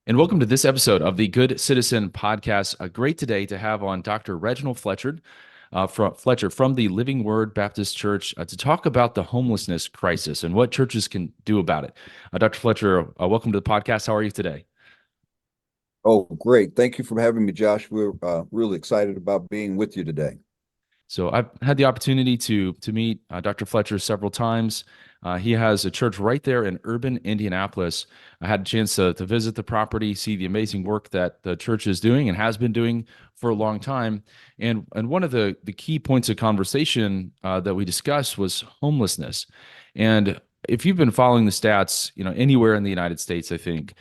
And welcome to this episode of the Good Citizen Podcast. Great today to have on Dr. Reginald Fletcher, from the Living Word Baptist Church to talk about the homelessness crisis and what churches can do about it. Dr. Fletcher, welcome to the podcast. How are you today? Oh, great. Thank you for having me, Josh. We're really excited about being with you today. So I've had the opportunity to meet Dr. Fletcher several times. He has a church right there in urban Indianapolis. I had a chance to visit the property, see the amazing work that the church is doing and has been doing for a long time. And one of the key points of conversation that we discussed was homelessness. And if you've been following the stats, anywhere in the United States, I think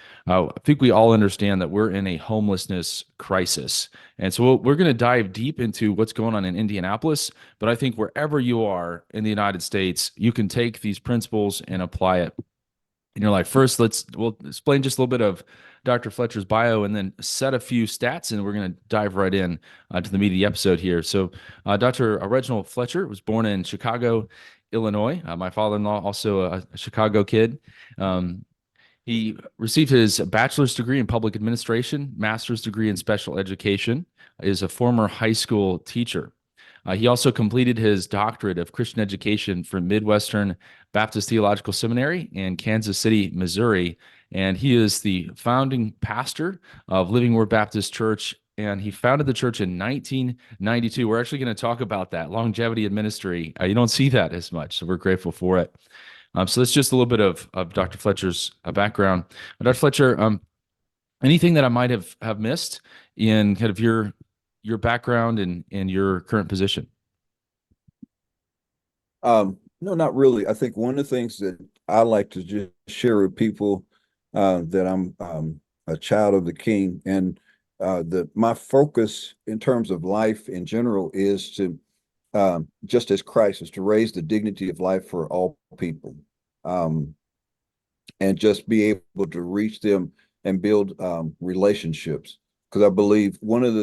we all understand that we're in a homelessness crisis. And so we're going to dive deep into what's going on in Indianapolis, but I think wherever you are in the United States, you can take these principles and apply it in your life. First, we'll explain just a little bit of Dr. Fletcher's bio and then set a few stats, and we're going to dive right in to the meat of the episode here. So, Dr. Reginald Fletcher was born in Chicago, Illinois. My father-in-law, also a Chicago kid. He received his bachelor's degree in public administration, master's degree in special education, is a former high school teacher. He also completed his doctorate of Christian education from Midwestern Baptist Theological Seminary in Kansas City, Missouri. And he is the founding pastor of Living Word Baptist Church. And he founded the church in 1992. We're actually going to talk about that longevity in ministry. You don't see that as much, so we're grateful for it. So that's just a little bit of Dr. Fletcher's background. Dr. Fletcher, anything that I might have missed in kind of your background and your current position? No, not really. I think one of the things that I like to just share with people that I'm a child of the King, and my focus in terms of life in general is to just as Christ is to raise the dignity of life for all people, um, and just be able to reach them and build relationships. Because I believe one of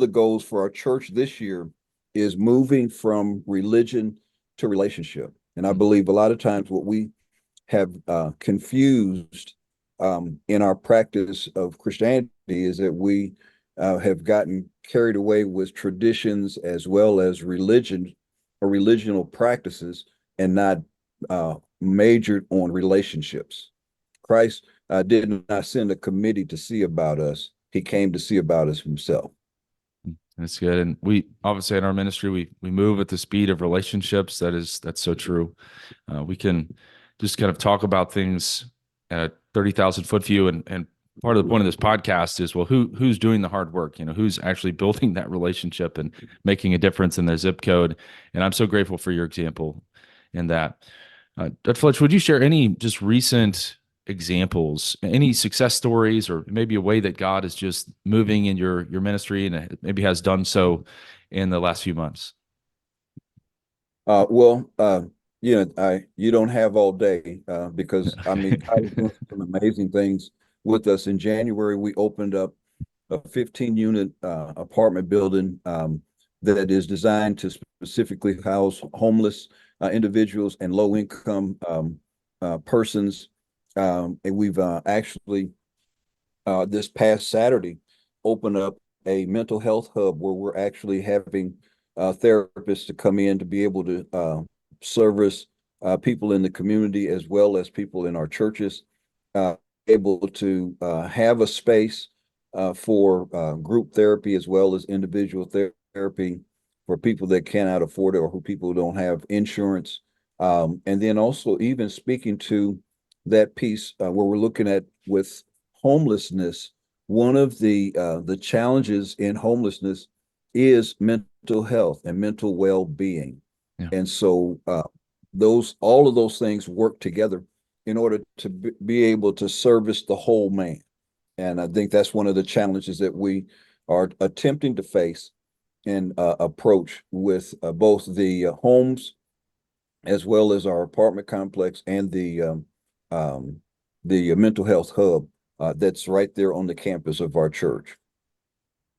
the goals for our church this year is moving from religion to relationship. And I believe a lot of times what we have confused in our practice of Christianity is that we have gotten carried away with traditions as well as religion or religional practices and not majored on relationships. Christ did not send a committee to see about us. He came to see about us himself. That's good. And we obviously in our ministry, we move at the speed of relationships. That's so true. We can just kind of talk about things at a 30,000 foot view. And part of the point of this podcast is, well, who's doing the hard work? Who's actually building that relationship and making a difference in their zip code. And I'm so grateful for your example in that. Dr. Fletcher, would you share any just recent examples, any success stories, or maybe a way that God is just moving in your ministry and maybe has done so in the last few months? Well, you don't have all day because I mean, God is doing some amazing things with us. In January, we opened up a 15-unit apartment building that is designed to specifically house homeless individuals and low-income persons. And we've actually this past Saturday opened up a mental health hub where we're actually having therapists to come in to be able to service people in the community as well as people in our churches, able to have a space for group therapy as well as individual therapy for people that cannot afford it or who people don't have insurance. And then also even speaking to that piece where we're looking at with homelessness, one of the challenges in homelessness is mental health and mental well-being. Yeah. And so all of those things work together in order to be able to service the whole man. And I think that's one of the challenges that we are attempting to face and approach with both the homes as well as our apartment complex and the mental health hub that's right there on the campus of our church.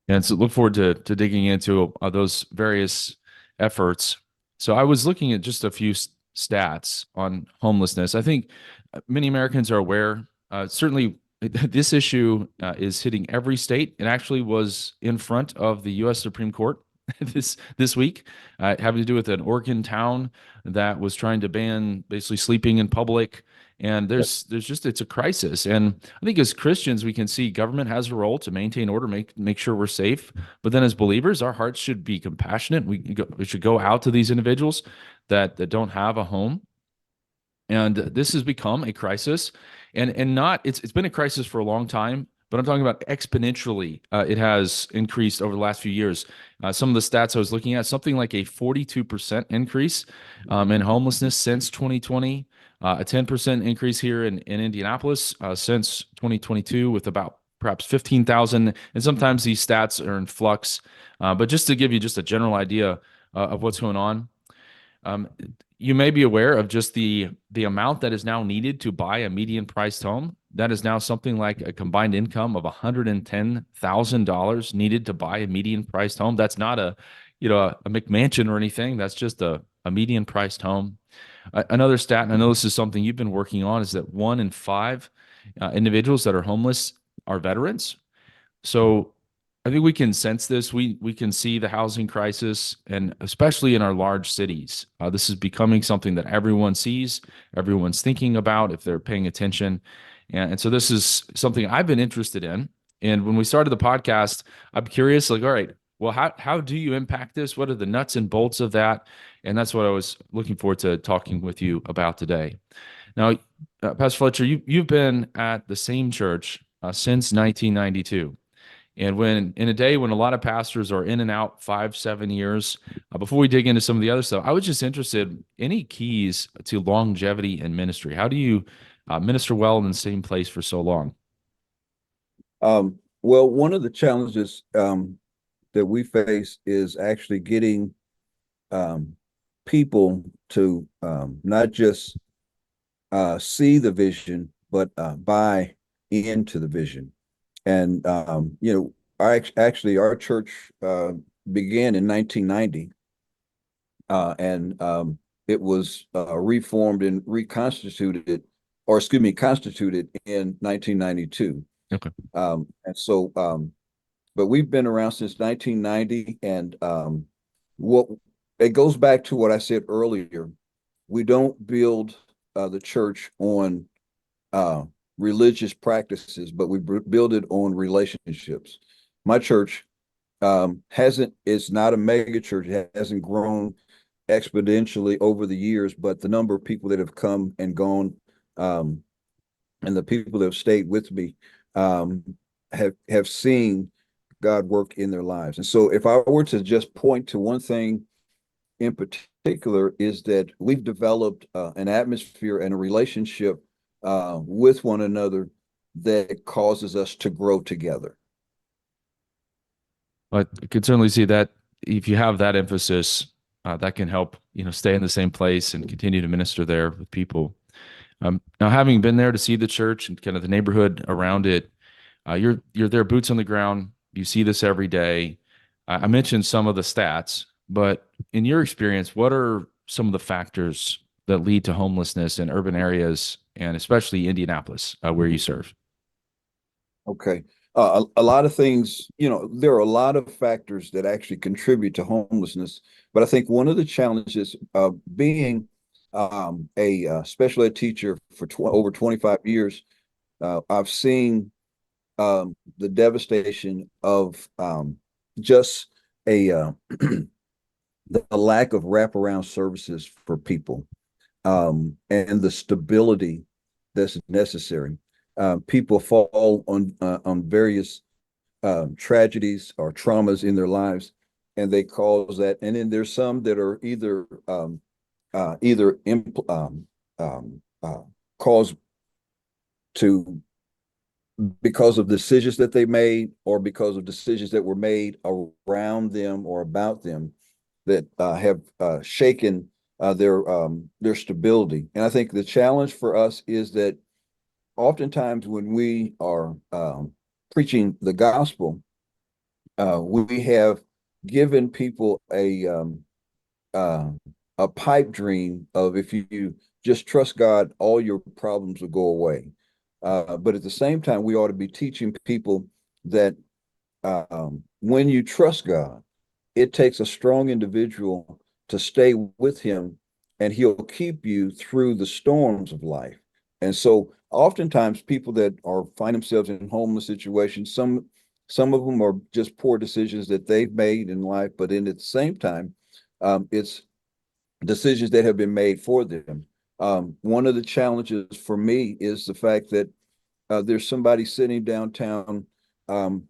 And so look forward to digging into those various efforts. So I was looking at just a few stats on homelessness. I think many Americans are aware. Certainly, This issue is hitting every state. It actually was in front of the U.S. Supreme Court this week, having to do with an Oregon town that was trying to ban basically sleeping in public. And there's just it's a crisis. And I think as Christians, we can see government has a role to maintain order, make sure we're safe. But then as believers, our hearts should be compassionate. We should go out to these individuals that don't have a home, and this has become a crisis, and not it's been a crisis for a long time, but I'm talking about exponentially. It has increased over the last few years. Some of the stats I was looking at, something like a 42% increase in homelessness since 2020, a 10% increase here in Indianapolis since 2022, with about perhaps 15,000. And sometimes these stats are in flux, but just to give you just a general idea of what's going on. Um, you may be aware of just the amount that is now needed to buy a median priced home. That is now something like a combined income of $110,000 needed to buy a median priced home. That's not a McMansion or anything. That's just a median priced home. Another stat, and I know this is something you've been working on, is that 1 in 5 individuals that are homeless are veterans. So I think we can sense this. We can see the housing crisis, and especially in our large cities, this is becoming something that everyone sees, everyone's thinking about if they're paying attention, and so this is something I've been interested in. And when we started the podcast, I'm curious, like, all right, well, how do you impact this? What are the nuts and bolts of that? And that's what I was looking forward to talking with you about today. Now, Pastor Fletcher, you've been at the same church since 1992. And when in a day when a lot of pastors are in and out 5, 7 years, before we dig into some of the other stuff, I was just interested, any keys to longevity in ministry? How do you minister well in the same place for so long? Well, one of the challenges that we face is actually getting people to not just see the vision, but buy into the vision. And actually, our church began in 1990, and it was reformed and reconstituted, or excuse me, constituted in 1992. Okay. But we've been around since 1990, and what it goes back to what I said earlier. We don't build the church on religious practices, but we build it on relationships. My church it's not a mega church. It hasn't grown exponentially over the years, but the number of people that have come and gone, and the people that have stayed with me, have seen God work in their lives. And so if I were to just point to one thing in particular, is that we've developed an atmosphere and a relationship with one another that causes us to grow together. But I could certainly see that if you have that emphasis, that can help, stay in the same place and continue to minister there with people. Now, having been there to see the church and kind of the neighborhood around it, you're there, boots on the ground. You see this every day. I mentioned some of the stats, but in your experience, what are some of the factors that lead to homelessness in urban areas, and especially Indianapolis, where you serve? Okay. A lot of things, there are a lot of factors that actually contribute to homelessness. But I think one of the challenges of being a special ed teacher for over 25 years, I've seen the devastation of just the lack of wraparound services for people, and the stability that's necessary. People fall on various tragedies or traumas in their lives, and they cause that. And then there's some that are either caused to because of decisions that they made, or because of decisions that were made around them or about them, that have shaken their stability. And I think the challenge for us is that oftentimes when we are preaching the gospel, we have given people a pipe dream of, if you just trust God, all your problems will go away. But at the same time, we ought to be teaching people that when you trust God, it takes a strong individual to stay with him, and he'll keep you through the storms of life. And so oftentimes people that are find themselves in homeless situations, some of them are just poor decisions that they've made in life, but at the same time, it's decisions that have been made for them. One of the challenges for me is the fact that there's somebody sitting downtown um,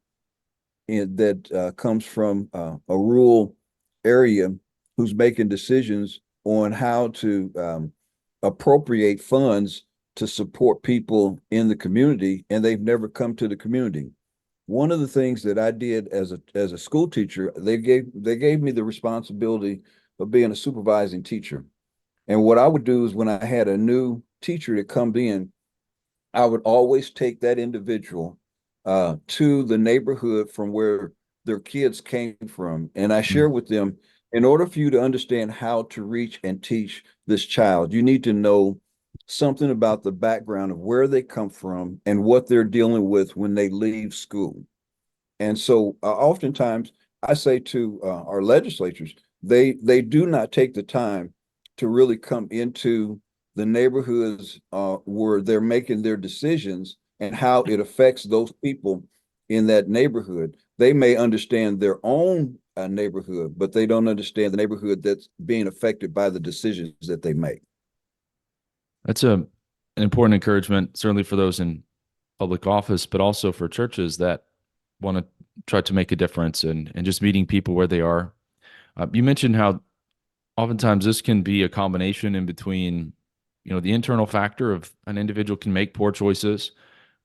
that comes from a rural area who's making decisions on how to appropriate funds to support people in the community, and they've never come to the community. One of the things that I did as a school teacher, they gave me the responsibility of being a supervising teacher. And what I would do is when I had a new teacher that come in, I would always take that individual to the neighborhood from where their kids came from. And I share with them, in order for you to understand how to reach and teach this child, you need to know something about the background of where they come from and what they're dealing with when they leave school. And so oftentimes I say to our legislatures, they do not take the time to really come into the neighborhoods where they're making their decisions and how it affects those people in that neighborhood. They may understand their own neighborhood, but they don't understand the neighborhood that's being affected by the decisions that they make. That's an important encouragement, certainly for those in public office, but also for churches that want to try to make a difference and just meeting people where they are. You mentioned how oftentimes this can be a combination in between, the internal factor of an individual can make poor choices,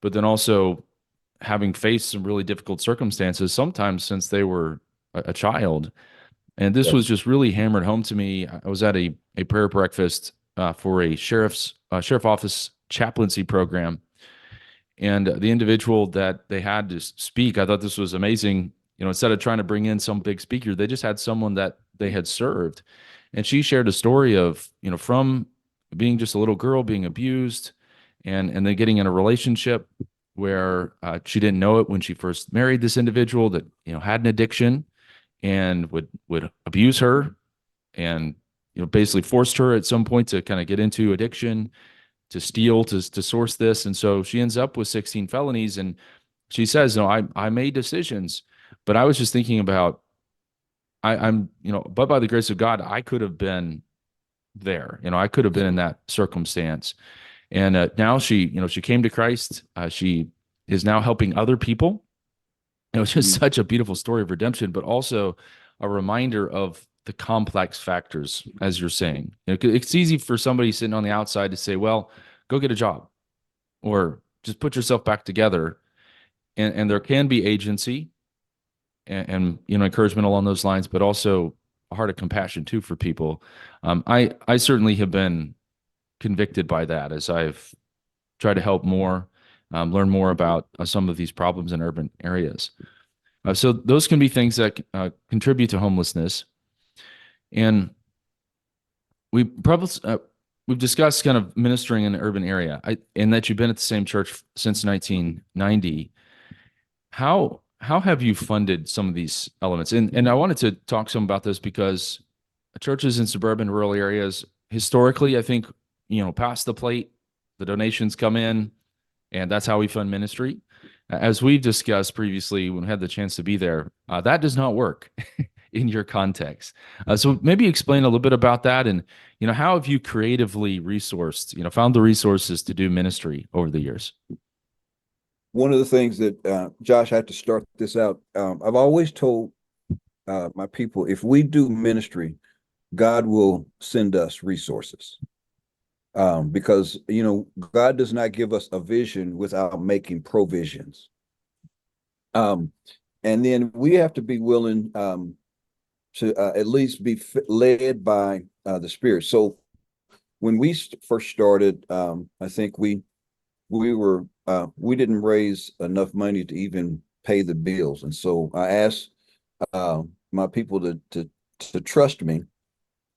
but then also having faced some really difficult circumstances, sometimes since they were a child. And this was Yes. just really hammered home to me. I was at a prayer breakfast for a sheriff office chaplaincy program, and the individual that they had to speak, I thought this was amazing. Instead of trying to bring in some big speaker, they just had someone that they had served. And she shared a story of, from being just a little girl being abused and then getting in a relationship where she didn't know it when she first married this individual that, had an addiction and would abuse her and, basically forced her at some point to kind of get into addiction, to steal, to source this. And so she ends up with 16 felonies. And she says, no, I made decisions, but I was just thinking about, I'm, but by the grace of God, I could have been there. I could have been in that circumstance. And now she came to Christ. She is now helping other people. It's just Mm. such a beautiful story of redemption, but also a reminder of the complex factors, as you're saying. 'Cause it's easy for somebody sitting on the outside to say, well, go get a job or just put yourself back together. And there can be agency and encouragement along those lines, but also a heart of compassion too for people. I certainly have been convicted by that as I've tried to help more, learn more about some of these problems in urban areas. So those can be things that contribute to homelessness. And we probably we've discussed kind of ministering in an urban area, and that you've been at the same church since 1990. How have you funded some of these elements? And I wanted to talk some about this because churches in suburban rural areas historically, I think, pass the plate, the donations come in, and that's how we fund ministry. As we've discussed previously when we had the chance to be there, that does not work in your context. So maybe explain a little bit about that, and how have you creatively resourced, found the resources to do ministry over the years? One of the things that, Josh, I have to start this out. I've always told my people, if we do ministry, God will send us resources. Because, God does not give us a vision without making provisions. And then we have to be willing to at least be led by the Spirit. So when we first started, I think we didn't raise enough money to even pay the bills, and so I asked my people to trust me,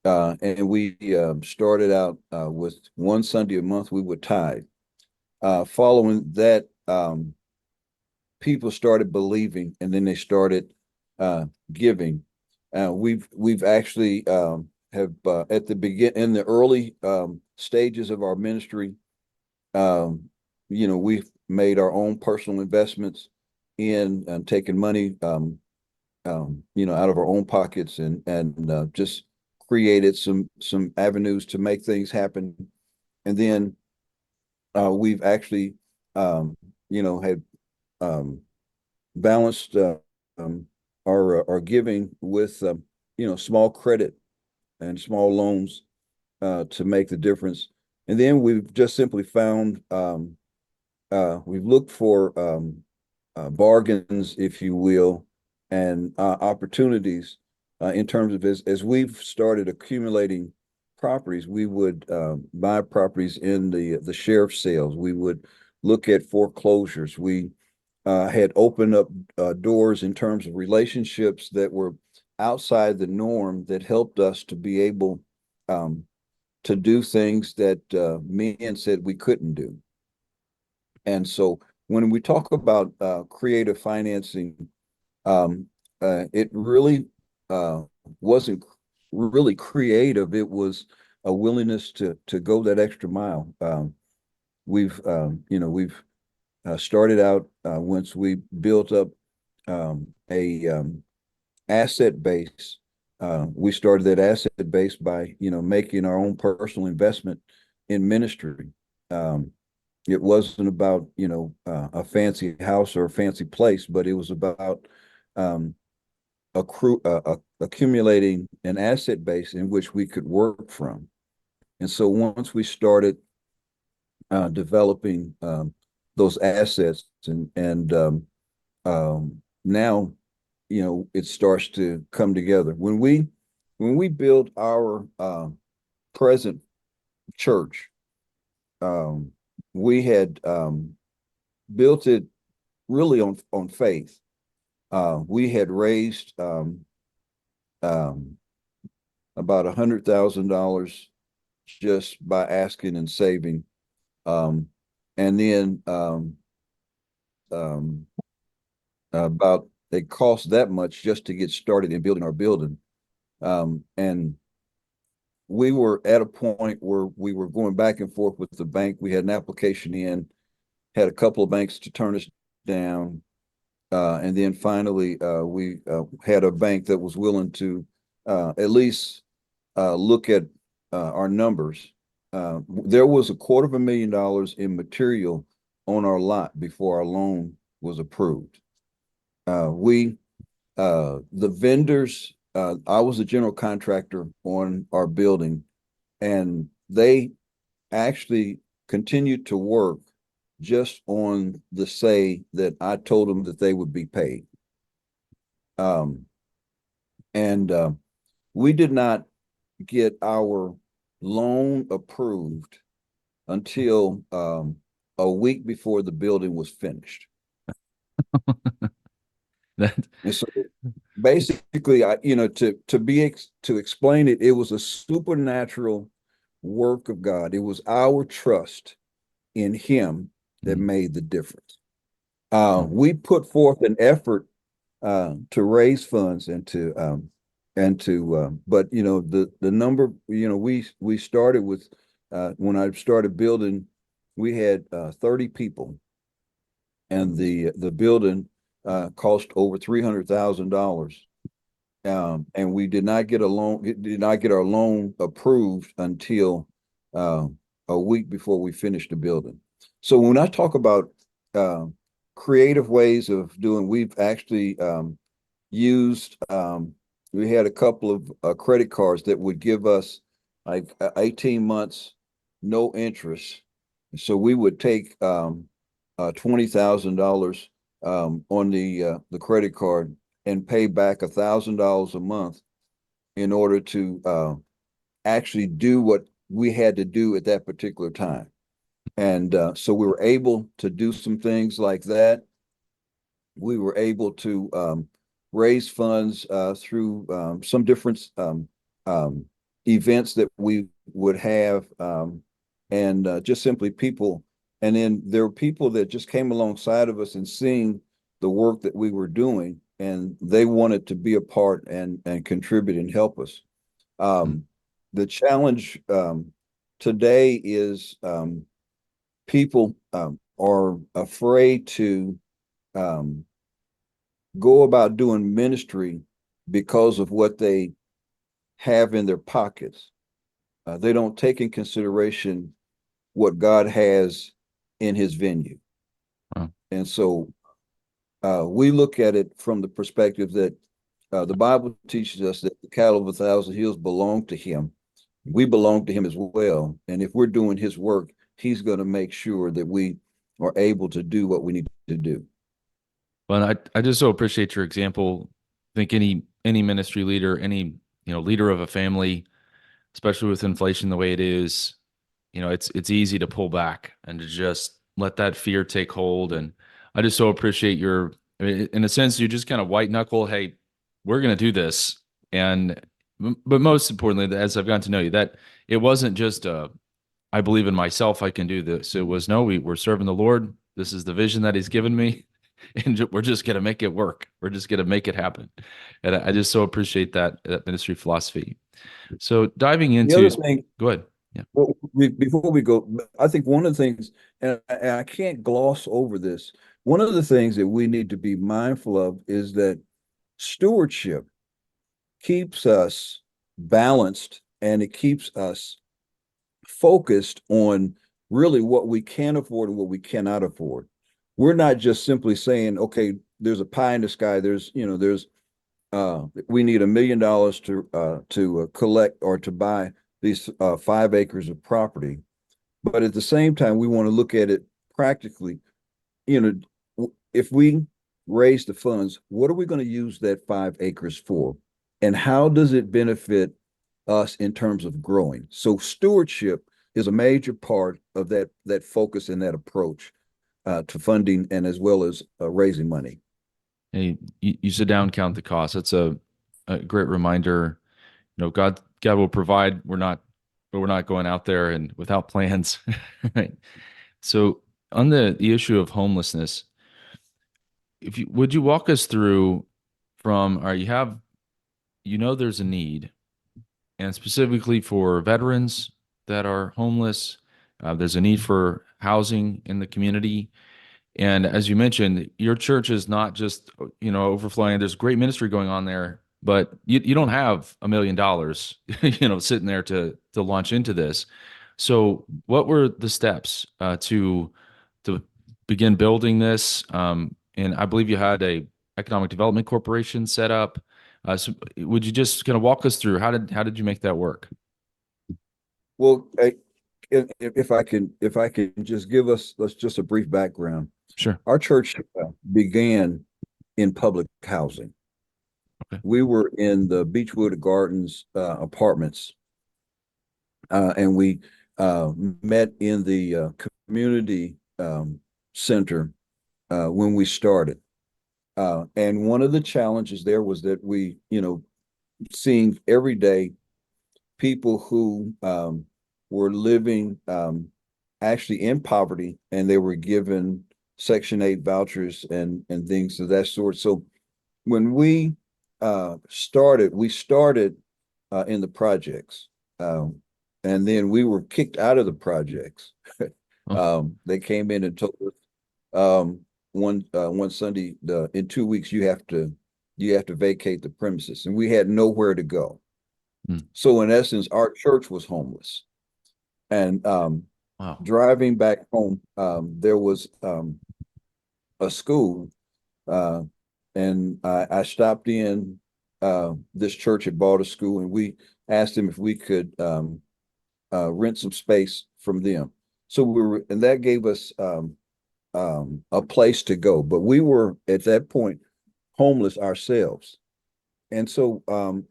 and we started out with one Sunday a month we would tithe, following that, people started believing, and then they started giving. We've actually have at the in the early stages of our ministry, we've made our own personal investments in taking money, out of our own pockets, and just created some avenues to make things happen. And then we've actually, had balanced our giving with small credit and small loans to make the difference. And then we've just simply found we've looked for bargains, if you will, and opportunities in terms of as we've started accumulating properties. We would buy properties in the sheriff's sales. We would look at foreclosures. We had opened up doors in terms of relationships that were outside the norm that helped us to be able to do things that men said we couldn't do. And so when we talk about creative financing, it really wasn't really creative. It was a willingness to go that extra mile. We've started out once we built up a asset base. We started that asset base by making our own personal investment in ministry. It wasn't about a fancy house or a fancy place, but it was about accumulating an asset base in which we could work from. And so once we started developing those assets, and now it starts to come together. When we built our present church, we had built it really on faith. We had raised about $100,000 just by asking and saving, and then about it cost that much just to get started in building our building, and we were at a point where we were going back and forth with the bank. We had an application in, had a couple of banks to turn us down. And then finally, we had a bank that was willing to at least look at our numbers. There was $250,000 in material on our lot before our loan was approved. The vendors, I was a general contractor on our building, and they actually continued to work just on the say that I told them that they would be paid. And we did not get our loan approved until a week before the building was finished. That And so basically, to explain it, it was a supernatural work of God. It was our trust in Him that made the difference. We put forth an effort to raise funds but the number, we started with, when I started building, we had 30 people, and the building cost over $300,000. And we did not get our loan approved until a week before we finished the building. So when I talk about creative ways of doing, we've actually used, we had a couple of credit cards that would give us like 18 months, no interest. So we would take $20,000 on the credit card and pay back $1,000 a month in order to actually do what we had to do at that particular time. And so we were able to do some things like that. We were able to raise funds through some different events that we would have, and just simply people And then there were people that just came alongside of us and seeing the work that we were doing, and they wanted to be a part and contribute and help us. Mm. The challenge today is people are afraid to um, go about doing ministry because of what they have in their pockets. They don't take in consideration what God has in his venue. Wow. And so we look at it from the perspective that the Bible teaches us that the cattle of 1,000 hills belong to him. We belong to him as well. And if we're doing his work, he's going to make sure that we are able to do what we need to do. Well, I just so appreciate your example. I think any ministry leader, any leader of a family, especially with inflation the way it is, it's easy to pull back and to just let that fear take hold. And I just so appreciate I mean, in a sense, you just kind of white knuckle, hey, we're going to do this. And but most importantly, as I've gotten to know you, that it wasn't just I believe in myself, I can do this. It was no, we're serving the Lord. This is the vision that He's given me, and we're just gonna make it work. We're just gonna make it happen. And I just so appreciate that ministry philosophy. So diving The into, other thing, go ahead. Yeah, well, before we go, I think one of the things, and I can't gloss over this, one of the things that we need to be mindful of is that stewardship keeps us balanced and it keeps us focused on really what we can afford and what we cannot afford. We're not just simply saying, okay, there's a pie in the sky. We need $1 million to collect or to buy these 5 acres of property. But at the same time, we want to look at it practically. If we raise the funds, what are we going to use that 5 acres for? And how does it benefit us in terms of growing? So stewardship is a major part of that focus and that approach to funding and as well as raising money. hey, you sit down, count the cost. That's a great reminder. God will provide. But we're not going out there and without plans. Right. So on the issue of homelessness, if you would you walk us through from, all right, there's a need, and specifically for veterans that are homeless, there's a need for housing in the community. And as you mentioned, your church is not just, overflowing. There's great ministry going on there, but you don't have $1 million, sitting there to launch into this. So what were the steps to begin building this? And I believe you had a economic development corporation set up. So would you just kind of walk us through how did you make that work? Well, if I can just give us let's just a brief background. Sure. Our church began in public housing. Okay. We were in the Beechwood Gardens apartments, and we met in the community center when we started. And one of the challenges there was that we, seeing every day people who were living actually in poverty, and they were given Section 8 vouchers and things of that sort. So when we started in the projects, and then we were kicked out of the projects. Oh, They came in and told us one Sunday, in 2 weeks you have to vacate the premises, and we had nowhere to go. hmm. So in essence, our church was homeless. And Wow. driving back home, there was a school, uh, and I stopped in this church at bought a school, and we asked them if we could rent some space from them. So and that gave us a place to go. But we were at that point homeless ourselves. And so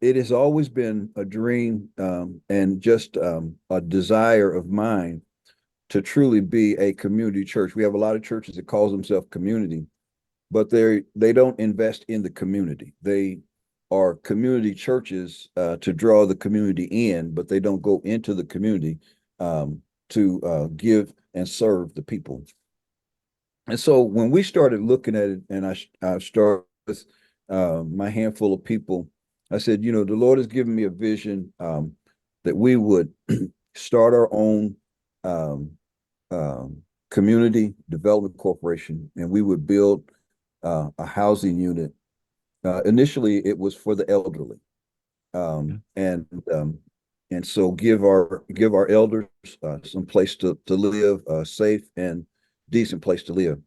it has always been a dream and just a desire of mine to truly be a community church. We have a lot of churches that calls themselves community, but they don't invest in the community. They are community churches to draw the community in, but they don't go into the community to give and serve the people. And so when we started looking at it, and I started with my handful of people, I said, the Lord has given me a vision that we would start our own um, community development corporation, and we would build a housing unit. Initially, it was for the elderly, Yeah. um, and um, and so give our elders some place to live, a safe and decent place to live.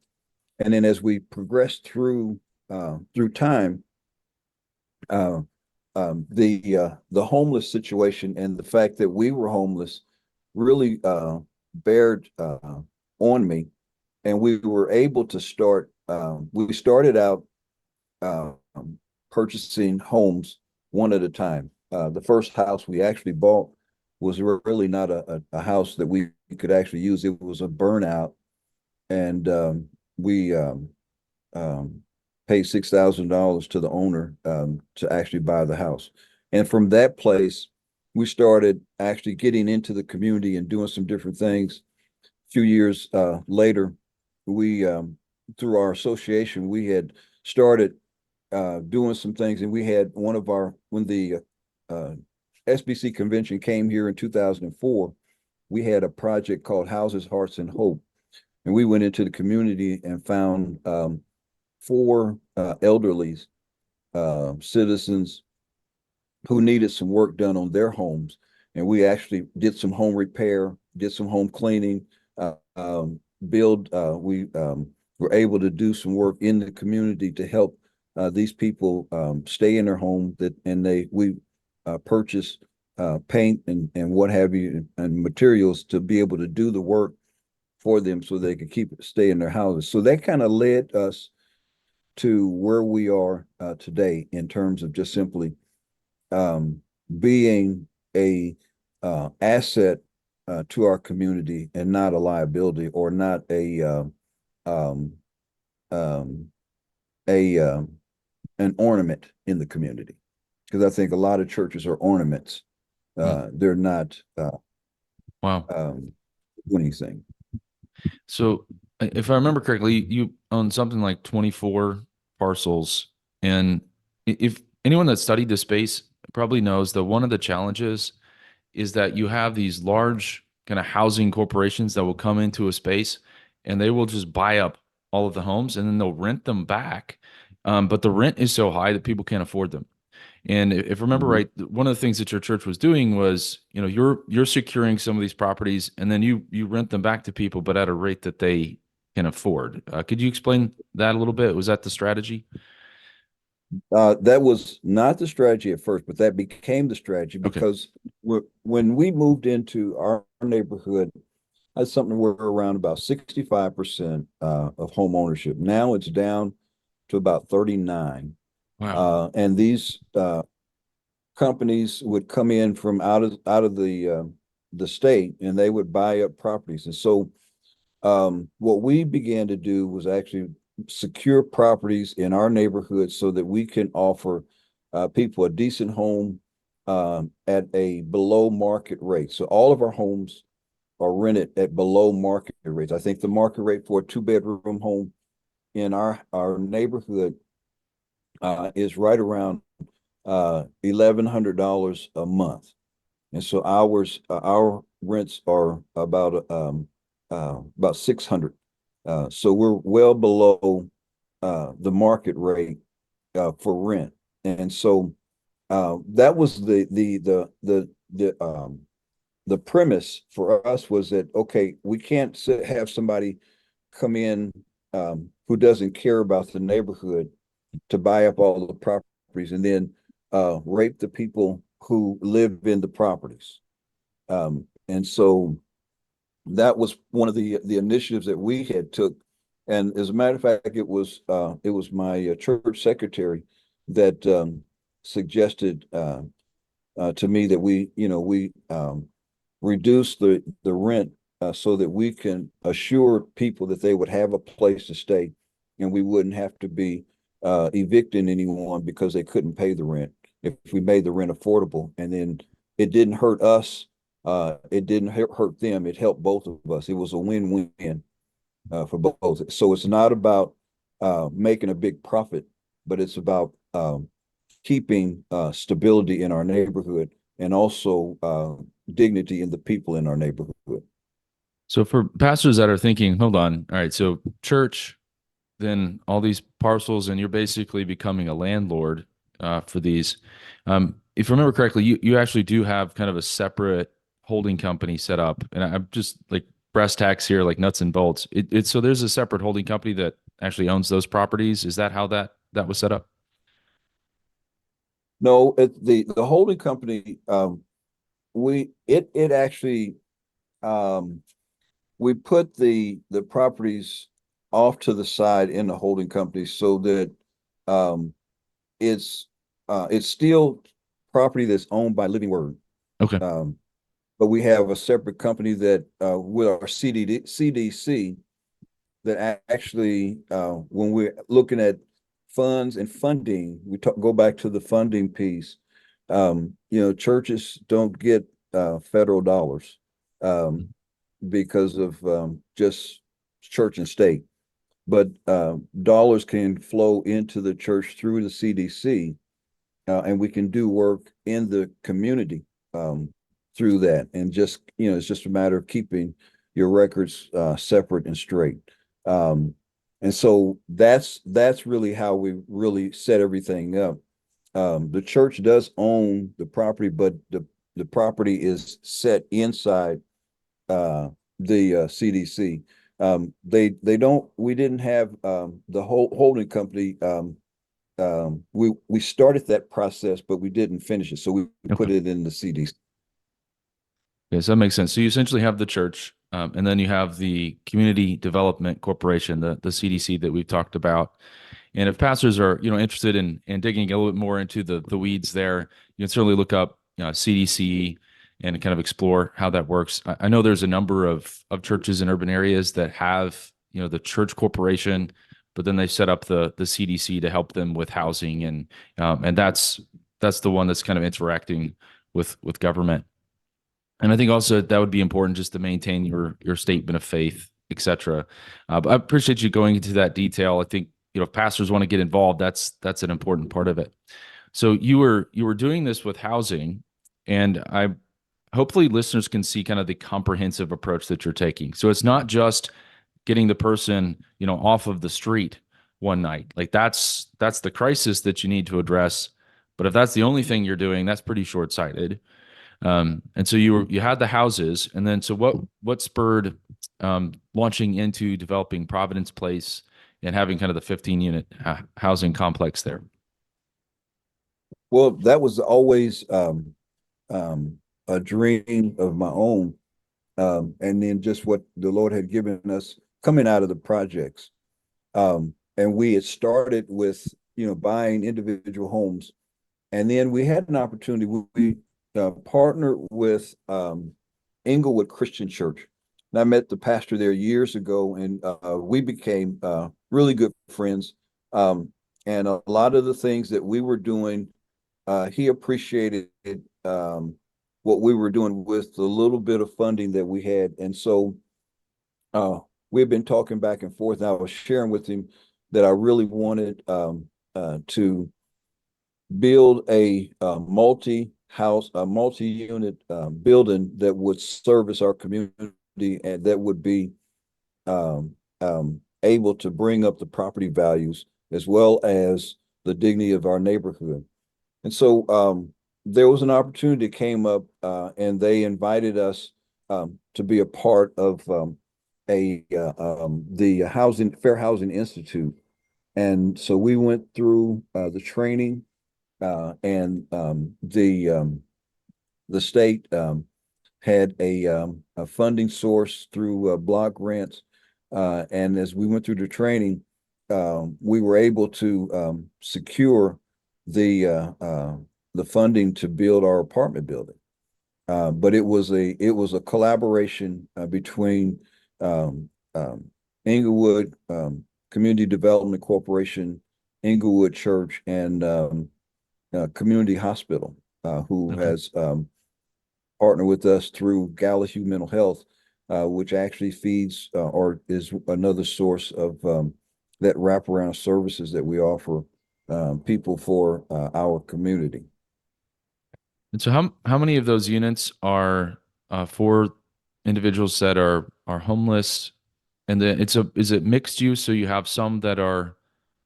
And then as we progressed through time, uh, the homeless situation and the fact that we were homeless really bared on me, and we were able to start. We started out um, purchasing homes one at a time. The first house we actually bought was really not a house that we could actually use. It was a burnout, and we um, paid $6,000 to the owner to actually buy the house. And from that place, we started actually getting into the community and doing some different things. A few years later, we through our association, we had started doing some things, and we had when the uh, SBC convention came here in 2004, we had a project called Houses, Hearts, and Hope, and we went into the community and found four elderly citizens who needed some work done on their homes, and we actually did some home repair, did some home cleaning, build. We were able to do some work in the community to help these people stay in their home. We purchased paint and what have you and materials to be able to do the work for them so they could stay in their houses. So that kind of led us to where we are today in terms of just simply um, being a asset to our community and not a liability, or not um, um, a an ornament in the community. Because I think a lot of churches are ornaments. They're not Wow. um, anything. So, if I remember correctly, you own something like 24 parcels. And if anyone that studied the space probably knows that one of the challenges is that you have these large kind of housing corporations that will come into a space and they will just buy up all of the homes and then they'll rent them back. But the rent is so high that people can't afford them. And if I remember Mhm. right, one of the things that your church was doing was, you're securing some of these properties and then you rent them back to people, but at a rate that they can afford. Could you explain that a little bit? Was that the strategy? That was not the strategy at first, but that became the strategy Okay. because when we moved into our neighborhood, that's something we're around about 65% of home ownership. Now it's down to about 39. Wow. And these companies would come in from out of the state, and they would buy up properties. And so what we began to do was actually secure properties in our neighborhood so that we can offer people a decent home at a below market rate. So all of our homes are rented at below market rates. I think the market rate for a two-bedroom home in our neighborhood is right around $1,100 a month. And so our rents are about 600. So we're well below the market rate for rent. And so that was the premise for us, was that, okay, we can't have somebody come in who doesn't care about the neighborhood to buy up all the properties and then rape the people who live in the properties. And so that was one of the initiatives that we had took. And as a matter of fact, it was my church secretary that suggested to me that we reduce the rent so that we can assure people that they would have a place to stay, and we wouldn't have to be evicting anyone because they couldn't pay the rent if we made the rent affordable. And then it didn't hurt us it didn't hurt them. It helped both of us. It was a win-win for both. So it's not about making a big profit, but it's about keeping stability in our neighborhood and also dignity in the people in our neighborhood. So for pastors that are thinking, hold on, all right, so church, then all these parcels, and you're basically becoming a landlord for these. If I remember correctly, you actually do have kind of a separate holding company set up, and I'm just like brass tacks here, like nuts and bolts. It's so there's a separate holding company that actually owns those properties. Is that how that was set up? No, the holding company, it actually, um, we put the properties off to the side in the holding company so that um, it's it's still property that's owned by Living Word. Okay. Um, but we have a separate company that with our CDC that actually, when we're looking at funds and funding, go back to the funding piece. Churches don't get federal dollars um, because of just church and state, but dollars can flow into the church through the CDC, and we can do work in the community through that. And just, it's just a matter of keeping your records separate and straight. Um, and so that's really how we really set everything up. The church does own the property, but the property is set inside the CDC. They don't. We didn't have the whole holding company. We started that process, but we didn't finish it, so we Okay. put it in the CDC. Yes, that makes sense. So you essentially have the church, and then you have the Community Development Corporation, the CDC that we've talked about. And if pastors are, interested in digging a little bit more into the weeds there, you can certainly look up, CDC and kind of explore how that works. I know there's a number of churches in urban areas that have, the church corporation, but then they set up the CDC to help them with housing, and that's the one that's kind of interacting with government. And I think also that would be important just to maintain your statement of faith, et cetera. But I appreciate you going into that detail. I think, if pastors want to get involved, that's an important part of it. So you were doing this with housing, and I hopefully listeners can see kind of the comprehensive approach that you're taking. So it's not just getting the person, off of the street one night. Like that's the crisis that you need to address. But if that's the only thing you're doing, that's pretty short-sighted. And so you had the houses, and then so what spurred launching into developing Providence Place and having kind of the 15 unit housing complex there? Well, that was always a dream of my own, and then just what the Lord had given us coming out of the projects. And we had started with buying individual homes, and then we had an opportunity. We partnered with Inglewood Christian Church. And I met the pastor there years ago, and we became really good friends. And a lot of the things that we were doing, he appreciated what we were doing with the little bit of funding that we had. And so we've been talking back and forth. And I was sharing with him that I really wanted to build a multi-unit building that would service our community and that would be able to bring up the property values as well as the dignity of our neighborhood. And so there was an opportunity that came up, and they invited us to be a part of the Fair Housing Institute. And so we went through the training, and the state had a funding source through block grants. And as we went through the training, we were able to secure the funding to build our apartment building. But it was a collaboration between Inglewood Community Development Corporation, Inglewood Church, and Community Hospital, who Okay. has partner with us through Gallahew Mental Health, which actually feeds or is another source of that wraparound services that we offer people for our community. And so how many of those units are for individuals that are homeless? And then is it mixed use? So you have some that are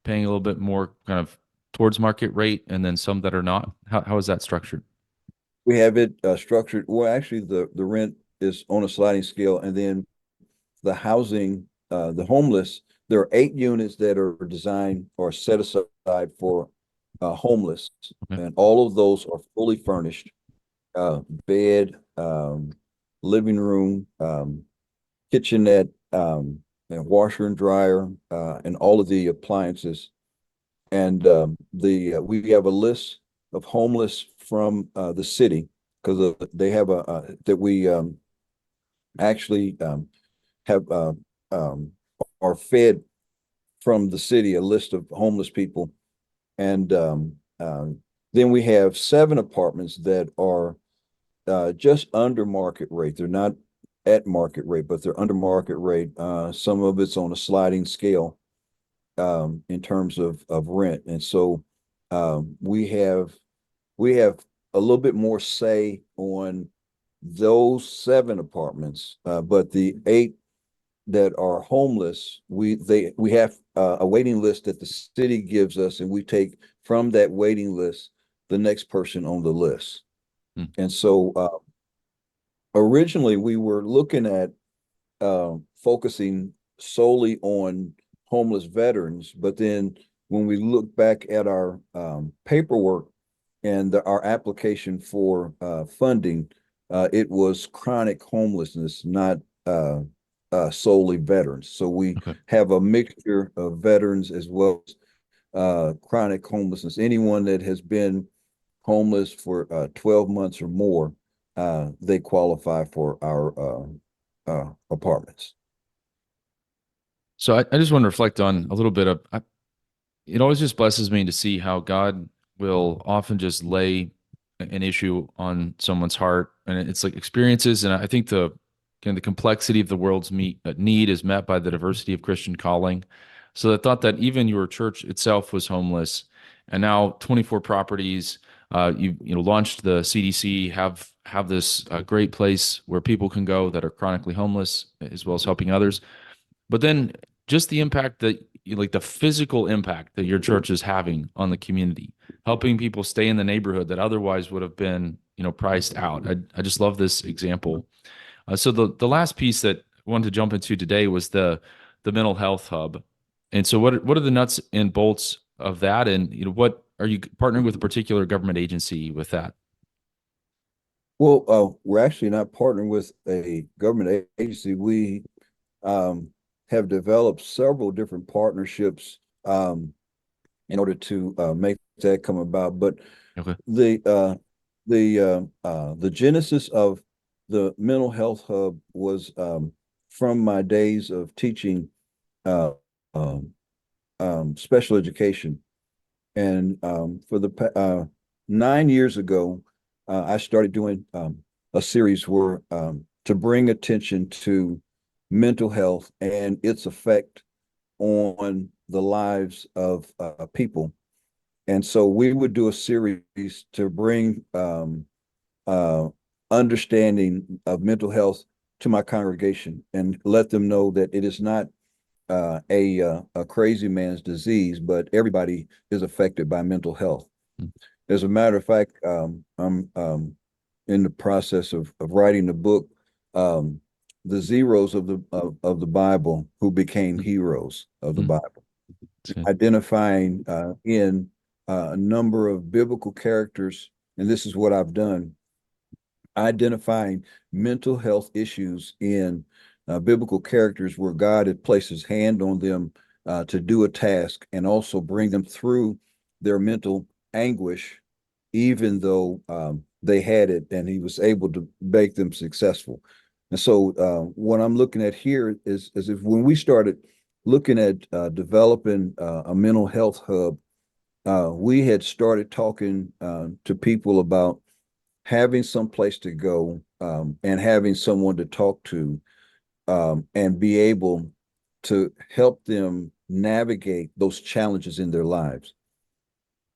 paying a little bit more kind of towards market rate and then some that are not? How is that structured? We have it structured. Well, actually, the rent is on a sliding scale, and then the housing, the homeless. There are 8 units that are designed or set aside for homeless, Okay. and all of those are fully furnished. Bed, living room, kitchenette, and washer and dryer, and all of the appliances. And we have a list of homeless from the city because they have that we actually have are fed from the city a list of homeless people, and then we have 7 apartments that are just under market rate. They're not at market rate, but they're under market rate. Some of it's on a sliding scale in terms of rent, and so we have a little bit more say on those 7 apartments, but the 8 that are homeless, we have a waiting list that the city gives us, and we take from that waiting list the next person on the list. Hmm. And so originally we were looking at focusing solely on homeless veterans, but then when we look back at our paperwork and our application for funding, it was chronic homelessness, not solely veterans. So we Okay. have a mixture of veterans as well as chronic homelessness. Anyone that has been homeless for 12 months or more, they qualify for our apartments. So I just want to reflect on a little bit of it always just blesses me to see how God will often just lay an issue on someone's heart, and it's like experiences. And I think the complexity of the world's need is met by the diversity of Christian calling. So the thought that even your church itself was homeless, and now 24 properties, you launched the CDC, have this great place where people can go that are chronically homeless, as well as helping others. But then just the impact that like the physical impact that your church is having on the community, helping people stay in the neighborhood that otherwise would have been, priced out. I just love this example. So the last piece that I wanted to jump into today was the mental health hub. And so what are the nuts and bolts of that? And what are you partnering with a particular government agency with that? Well, we're actually not partnering with a government agency. We have developed several different partnerships in order to make that come about. But Okay. the genesis of the mental health hub was from my days of teaching uh, um, special education, and for the 9 years ago, I started doing a series where to bring attention to mental health and its effect on the lives of people. And so we would do a series to bring uh, understanding of mental health to my congregation and let them know that it is not a crazy man's disease, but everybody is affected by mental health. Mm. As a matter of fact, I'm in the process of writing the book, "The Zeros of the Bible Who Became Heroes of the Mm. Bible," That's good. identifying in a number of biblical characters, and this is what I've done, identifying mental health issues in biblical characters where God had placed his hand on them to do a task and also bring them through their mental anguish, even though they had it, and he was able to make them successful. And so what I'm looking at here is if when we started looking at developing a mental health hub, we had started talking to people about having some place to go, and having someone to talk to, and be able to help them navigate those challenges in their lives.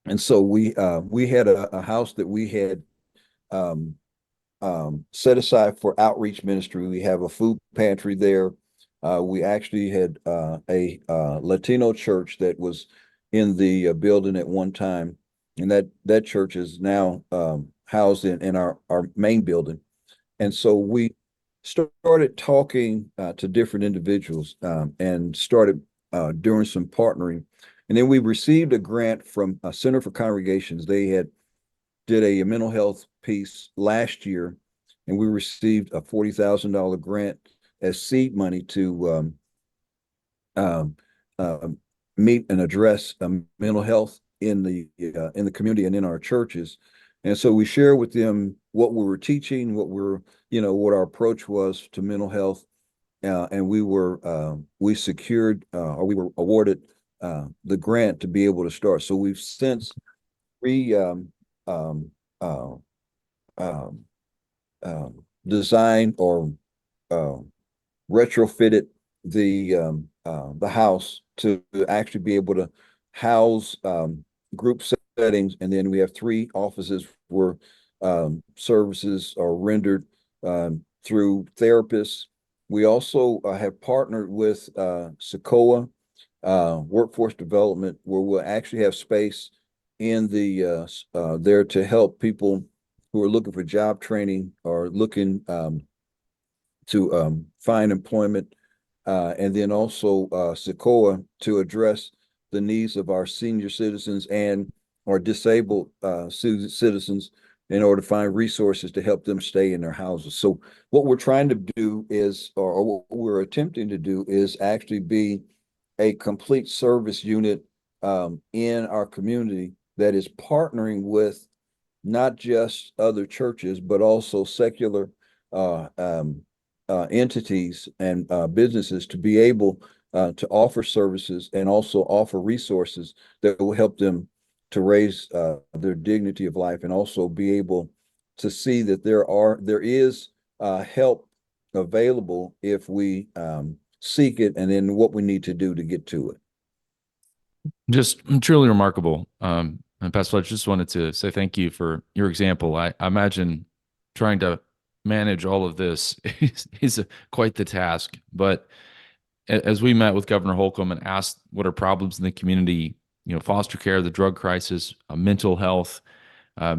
And so we had a house that we had um, set aside for outreach ministry. We have a food pantry there. We actually had a Latino church that was in the building at one time, and that church is now housed in our main building. And so we started talking to different individuals, and started doing some partnering. And then we received a grant from a Center for Congregations. They had did a mental health piece last year, and we received a $40,000 grant as seed money to um, uh, meet and address mental health in the community and in our churches. And so we share with them what we were teaching, what our approach was to mental health, and we secured, or we were awarded the grant to be able to start. So we've since re um, uh, um, designed or uh, retrofitted the house to actually be able to house group settings, and then we have 3 offices where services are rendered through therapists. We also have partnered with Sequoia Workforce Development, where we'll actually have space in there to help people who are looking for job training or looking to find employment, and then also Sequoia to address the needs of our senior citizens and our disabled citizens in order to find resources to help them stay in their houses. So what we're trying to do is, or what we're attempting to do is actually be a complete service unit in our community that is partnering with not just other churches, but also secular uh, um, entities and businesses to be able to offer services and also offer resources that will help them to raise their dignity of life, and also be able to see that there is help available if we seek it, and then what we need to do to get to it. Just truly remarkable. And Pastor Fletcher, just wanted to say thank you for your example. I imagine trying to manage all of this is quite the task. But as we met with Governor Holcomb and asked what are problems in the community, foster care, the drug crisis, mental health,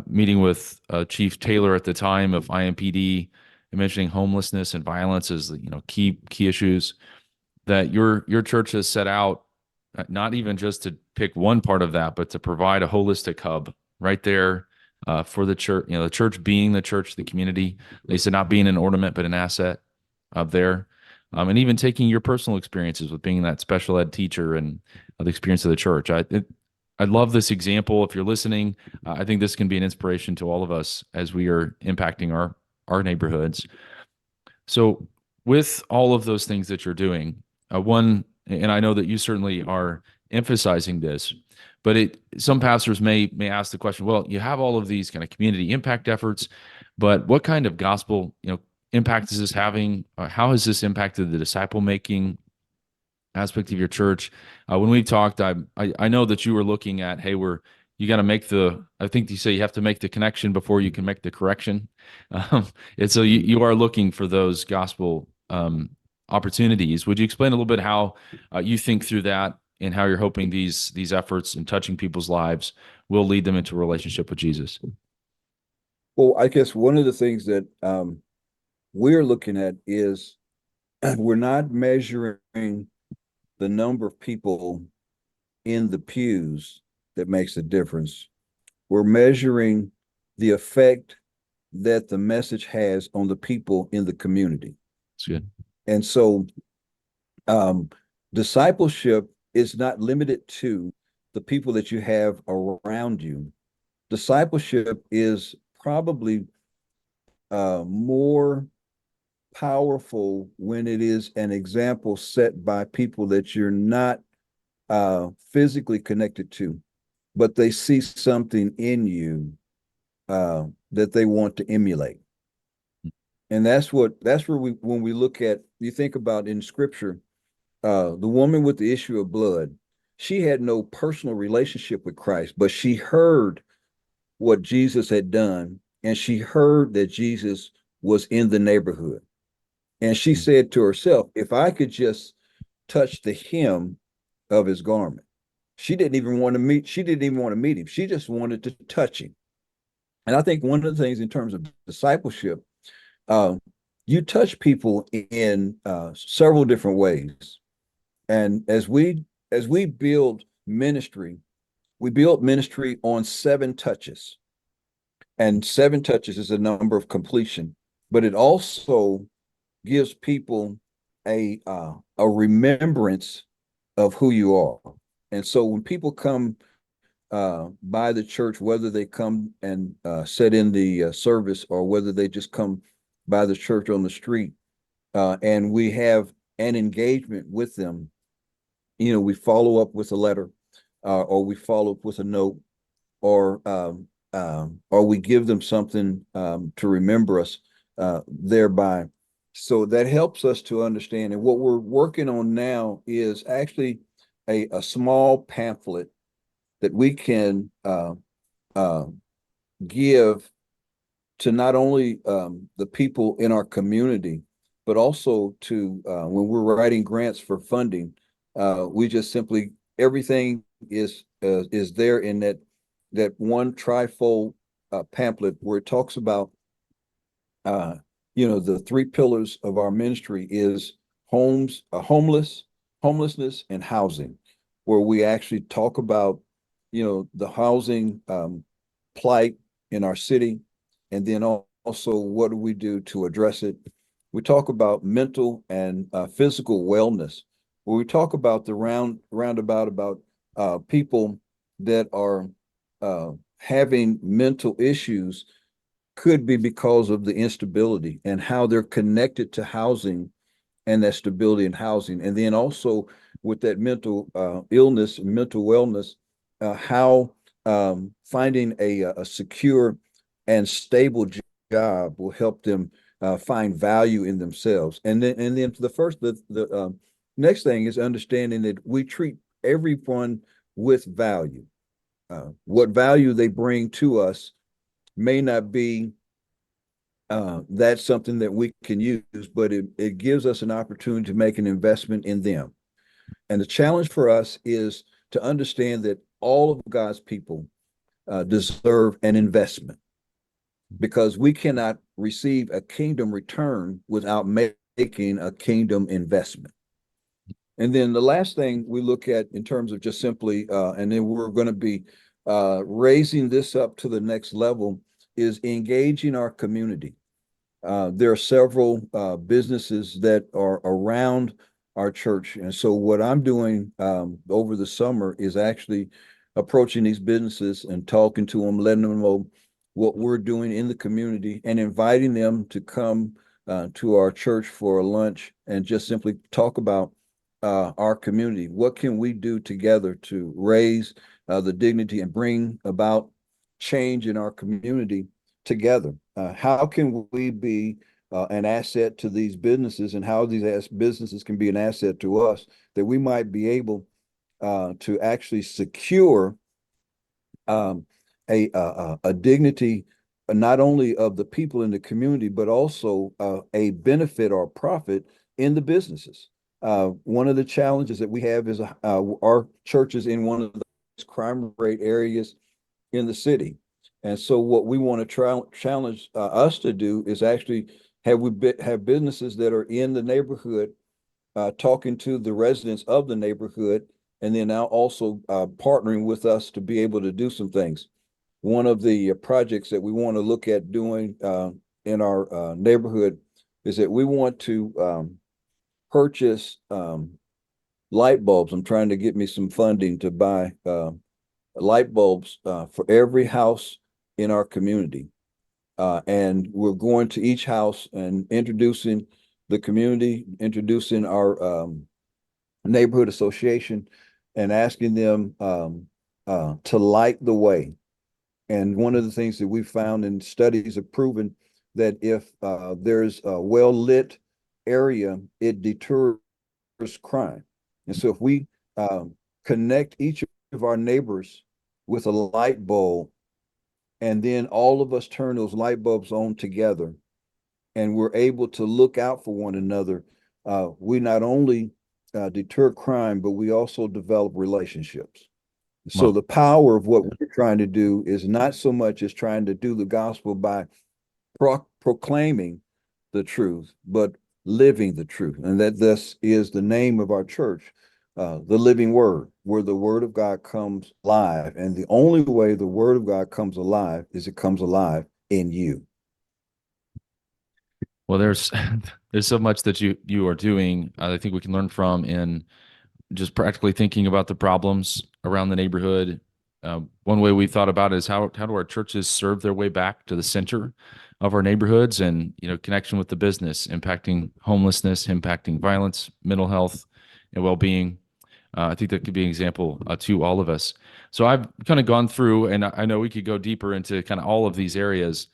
meeting with Chief Taylor at the time of IMPD, and mentioning homelessness and violence as key issues that your church has set out, not even just to pick one part of that, but to provide a holistic hub right there for the church. The church being the church, the community. They said not being an ornament, but an asset up there. And even taking your personal experiences with being that special ed teacher and the experience of the church. I love this example. If you're listening, I think this can be an inspiration to all of us as we are impacting our neighborhoods. So with all of those things that you're doing, and I know that you certainly are emphasizing this, but some pastors may ask the question, well, you have all of these kind of community impact efforts, but what kind of gospel, impact is this having? How has this impacted the disciple making aspect of your church? When we've talked, I know that you were looking at, hey, you got to I think you say you have to make the connection before you can make the correction. And so you are looking for those gospel opportunities. Would you explain a little bit how you think through that, and how you're hoping these efforts in touching people's lives will lead them into a relationship with Jesus? Well, I guess one of the things that we're looking at is we're not measuring the number of people in the pews that makes a difference. We're measuring the effect that the message has on the people in the community. That's good. And so discipleship is not limited to the people that you have around you. Discipleship is probably more powerful when it is an example set by people that you're not physically connected to, but they see something in you that they want to emulate. And that's where when we look at, you think about in scripture, the woman with the issue of blood, she had no personal relationship with Christ, but she heard what Jesus had done, and she heard that Jesus was in the neighborhood. And she said to herself, if I could just touch the hem of his garment. She didn't even want to meet him. She just wanted to touch him. And I think one of the things in terms of discipleship, uh, you touch people in several different ways. And as we build ministry, we build ministry on 7 touches. And 7 touches is a number of completion, but it also gives people a remembrance of who you are. And so when people come by the church, whether they come and sit in the service or whether they just come by the church on the street, and we have an engagement with them, we follow up with a letter, or we follow up with a note, or we give them something to remember us thereby. So that helps us to understand. And what we're working on now is actually a small pamphlet that we can give to not only the people in our community, but also to when we're writing grants for funding, we just simply, everything is there in that one trifold pamphlet where it talks about the 3 pillars of our ministry is homelessness, and housing, where we actually talk about the housing plight in our city, and then also what do we do to address it. We talk about mental and physical wellness, where we talk about the roundabout about people that are having mental issues could be because of the instability and how they're connected to housing and that stability in housing. And then also with that mental illness and mental wellness, how finding a secure and stable job will help them find value in themselves. And then the next thing is understanding that we treat everyone with value. What value they bring to us may not be that's something that we can use, but it gives us an opportunity to make an investment in them. And the challenge for us is to understand that all of God's people deserve an investment, because we cannot receive a kingdom return without making a kingdom investment. And then the last thing we look at in terms of just simply, and then we're going to be raising this up to the next level, is engaging our community. There are several businesses that are around our church. And so what I'm doing over the summer is actually approaching these businesses and talking to them, letting them know what we're doing in the community, and inviting them to come to our church for a lunch and just simply talk about our community. What can we do together to raise the dignity and bring about change in our community together? How can we be an asset to these businesses, and how these businesses can be an asset to us, that we might be able to actually secure a dignity not only of the people in the community, but also a benefit or profit in the businesses. One of the challenges that we have is our church is in one of the crime rate areas in the city. And so what we want to challenge us to do is actually have businesses that are in the neighborhood talking to the residents of the neighborhood, and then now also partnering with us to be able to do some things. One of the projects that we want to look at doing in our neighborhood is that we want to purchase light bulbs. I'm trying to get me some funding to buy light bulbs for every house in our community. And we're going to each house and introducing the community, introducing our neighborhood association, and asking them to light the way. And one of the things that we found in studies have proven that if there's a well-lit area, it deters crime. And so if we connect each of our neighbors with a light bulb, and then all of us turn those light bulbs on together, and we're able to look out for one another, we not only deter crime, but we also develop relationships. So Well, the power of what we're trying to do is not so much as trying to do the gospel by proclaiming the truth, but living the truth. And that this is the name of our church, the living word, where the word of God comes alive. And the only way the word of God comes alive is it comes alive in you. well, there's there's so much that you are doing. I think we can learn from in just practically thinking about the problems around the neighborhood. One way we thought about it is how do our churches serve their way back to the center of our neighborhoods, and connection with the business, impacting homelessness, impacting violence, mental health, and well-being. I think that could be an example to all of us. So I've kind of gone through, and I know we could go deeper into kind of all of these areas,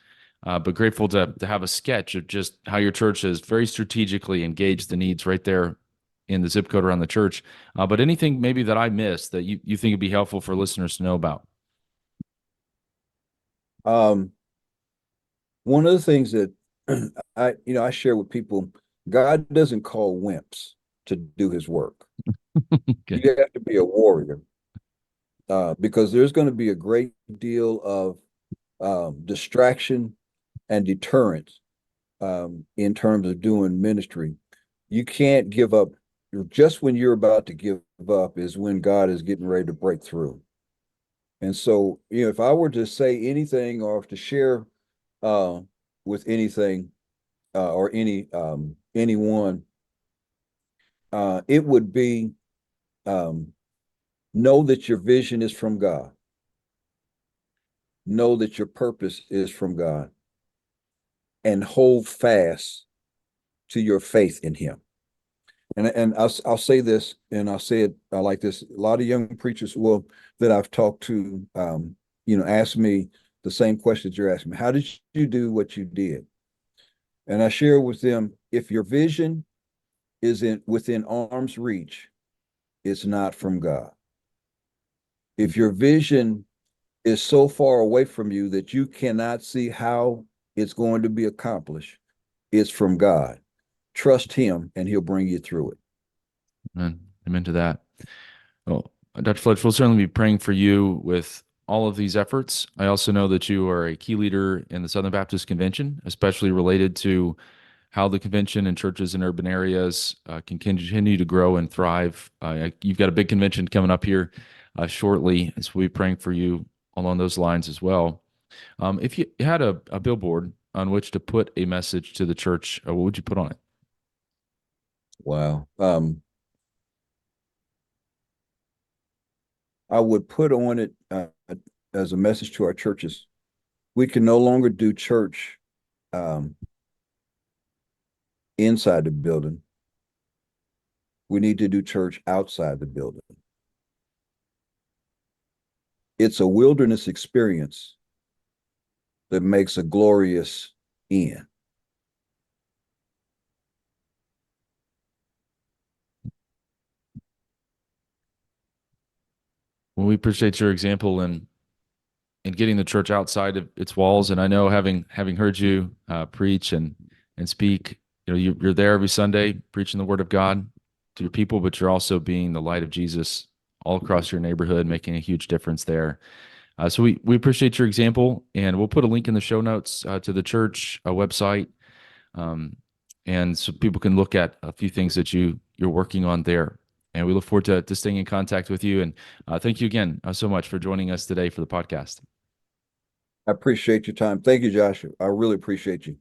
but grateful to have a sketch of just how your church has very strategically engaged the needs right there in the zip code around the church. But anything maybe that I missed that you think would be helpful for listeners to know about? Um, One of the things that I share with people, God doesn't call wimps to do his work. Okay. You have to be a warrior, because there's going to be a great deal of distraction and deterrence in terms of doing ministry. You can't give up. Just when you're about to give up is when God is getting ready to break through. And so, if I were to say anything or to share uh, with anything or anyone, it would be um, know that your vision is from God. Know that your purpose is from God, and hold fast to your faith in Him. And I'll say this, and I'll say it like this: a lot of young preachers that I've talked to, ask me the same questions you're asking me. How did you do what you did? And I share with them, if your vision is within arm's reach, it's not from God. If your vision is so far away from you that you cannot see how it's going to be accomplished, it's from God. Trust Him, and He'll bring you through it. And I'm into that. Well, Dr. Fletcher, we'll certainly be praying for you with all of these efforts. I also know that you are a key leader in the Southern Baptist Convention, especially related to how the convention and churches in urban areas can continue to grow and thrive. You've got a big convention coming up here shortly, so we'll be praying for you along those lines as well. If you had a billboard on which to put a message to the church, what would you put on it? Wow. I would put on it as a message to our churches. We can no longer do church um, inside the building. We need to do church outside the building. It's a wilderness experience that makes a glorious end. Well, we appreciate your example in getting the church outside of its walls. And I know having heard you preach and speak, you're there every Sunday preaching the Word of God to your people, but you're also being the light of Jesus all across your neighborhood, making a huge difference there. So we appreciate your example, and we'll put a link in the show notes to the church website, um, and so people can look at a few things that you're working on there. And we look forward to staying in contact with you. And thank you again so much for joining us today for the podcast. I appreciate your time. Thank you, Joshua. I really appreciate you.